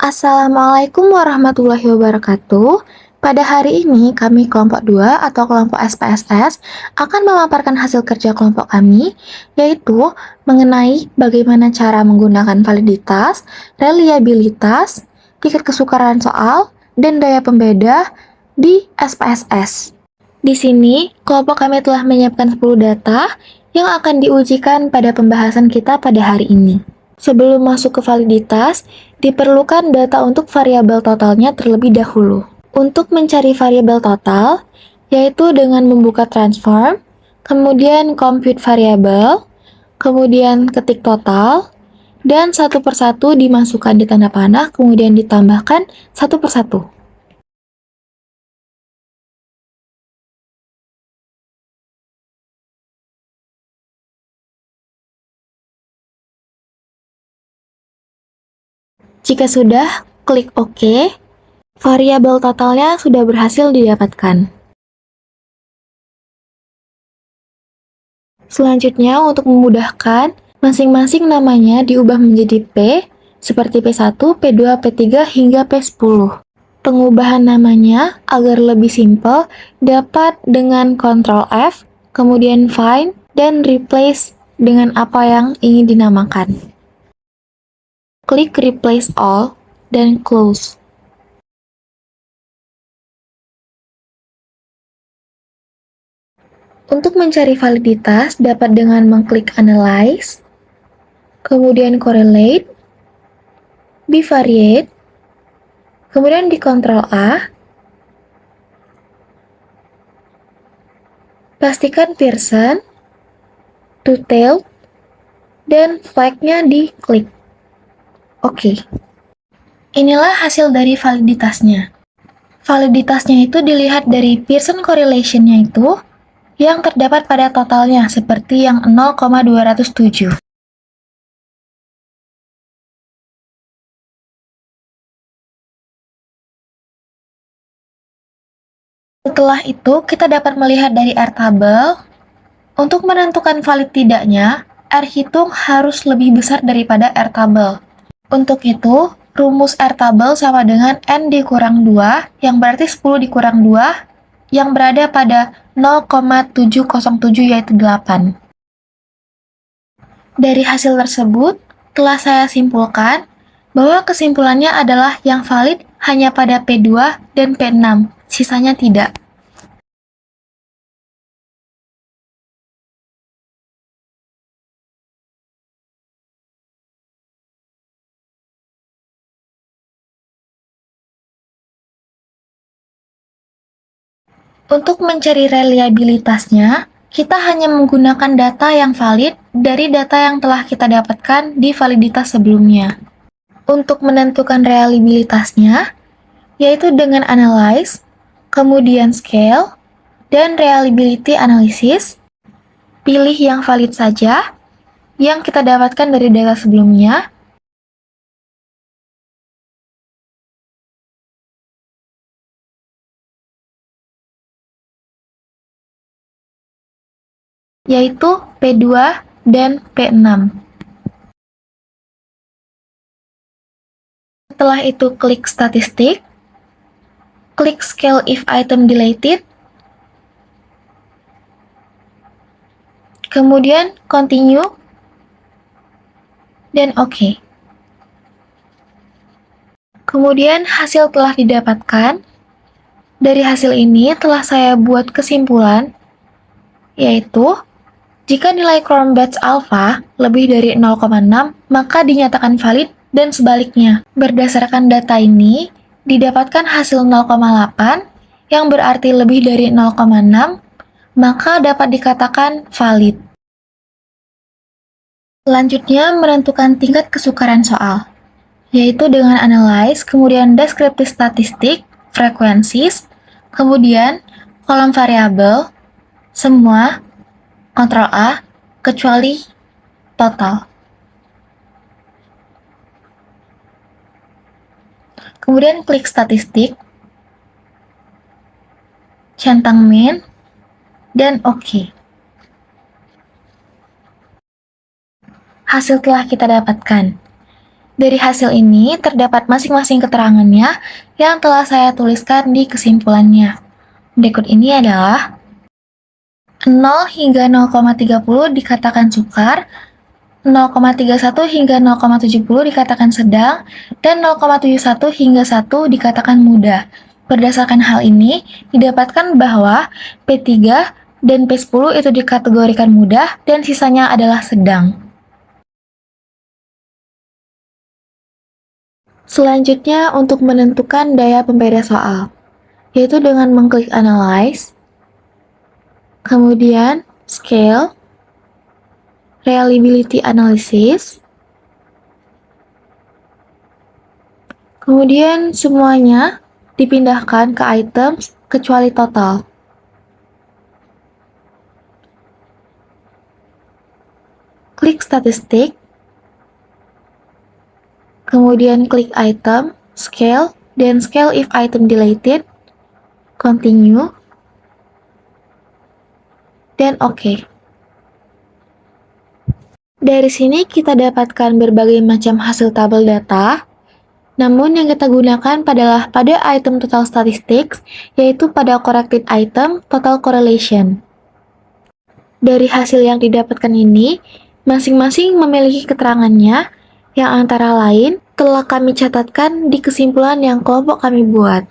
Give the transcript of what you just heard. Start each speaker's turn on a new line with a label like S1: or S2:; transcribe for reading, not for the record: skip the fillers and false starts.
S1: Assalamualaikum warahmatullahi wabarakatuh. Pada hari ini, kami kelompok 2 atau kelompok SPSS akan memaparkan hasil kerja kelompok kami, yaitu mengenai bagaimana cara menggunakan validitas, reliabilitas, tingkat kesukaran soal, dan daya pembeda di SPSS. Di sini, kelompok kami telah menyiapkan 10 data yang akan diujikan pada pembahasan kita pada hari ini. Sebelum masuk ke validitas, diperlukan data untuk variabel totalnya terlebih dahulu. Untuk mencari variabel total, yaitu dengan membuka transform, kemudian compute variabel, kemudian ketik total, dan satu persatu dimasukkan di tanda panah, kemudian ditambahkan satu persatu. Jika sudah, klik OK. Variabel totalnya sudah berhasil didapatkan. Selanjutnya, untuk memudahkan, masing-masing namanya diubah menjadi P, seperti P1, P2, P3, hingga P10. Pengubahan namanya agar lebih simpel dapat dengan Ctrl F, kemudian find, dan replace dengan apa yang ingin dinamakan. Klik replace all, dan close. Untuk mencari validitas dapat dengan mengklik analyze, kemudian correlate, bivariate, kemudian di Ctrl A, pastikan Pearson, two-tailed, dan flag-nya diklik. Oke. Inilah hasil dari validitasnya. Validitasnya itu dilihat dari Pearson correlation-nya itu yang terdapat pada totalnya, seperti yang 0,207. Setelah itu, kita dapat melihat dari R-table. Untuk menentukan valid tidaknya, R-hitung harus lebih besar daripada R-table. Untuk itu, rumus R-table sama dengan N dikurang 2, yang berarti 10 dikurang 2, yang berada pada 0,707 yaitu 8. Dari hasil tersebut, telah saya simpulkan bahwa kesimpulannya adalah yang valid hanya pada P2 dan P6, sisanya tidak. Untuk mencari reliabilitasnya, kita hanya menggunakan data yang valid dari data yang telah kita dapatkan di validitas sebelumnya. Untuk menentukan reliabilitasnya, yaitu dengan analyze, kemudian scale, dan reliability analysis, pilih yang valid saja, yang kita dapatkan dari data sebelumnya, yaitu P2 dan P6. Setelah itu klik statistik, klik scale if item deleted, kemudian continue, dan OK. Kemudian hasil telah didapatkan. Dari hasil ini telah saya buat kesimpulan, yaitu jika nilai Cronbach's alpha lebih dari 0,6, maka dinyatakan valid dan sebaliknya. Berdasarkan data ini, didapatkan hasil 0,8 yang berarti lebih dari 0,6, maka dapat dikatakan valid. Selanjutnya, menentukan tingkat kesukaran soal, yaitu dengan analyze, kemudian descriptive statistik, frequencies, kemudian kolom variabel, semua, Ctrl A, kecuali total. Kemudian klik statistik, centang min, dan OK. Hasil telah kita dapatkan. Dari hasil ini, terdapat masing-masing keterangannya yang telah saya tuliskan di kesimpulannya. Berikut ini adalah 0 hingga 0,30 dikatakan sukar, 0,31 hingga 0,70 dikatakan sedang, dan 0,71 hingga 1 dikatakan mudah. Berdasarkan hal ini, didapatkan bahwa P3 dan P10 itu dikategorikan mudah dan sisanya adalah sedang. Selanjutnya, untuk menentukan daya pembeda soal, yaitu dengan mengklik Analyze, kemudian Scale, Reliability Analysis, kemudian semuanya dipindahkan ke items kecuali total. Klik statistik, kemudian klik item, scale, dan scale if item deleted, continue, dan OK. Dari sini kita dapatkan berbagai macam hasil tabel data, namun yang kita gunakan adalah pada item total statistics, yaitu pada corrected item total correlation. Dari hasil yang didapatkan ini, masing-masing memiliki keterangannya, yang antara lain telah kami catatkan di kesimpulan yang kelompok kami buat.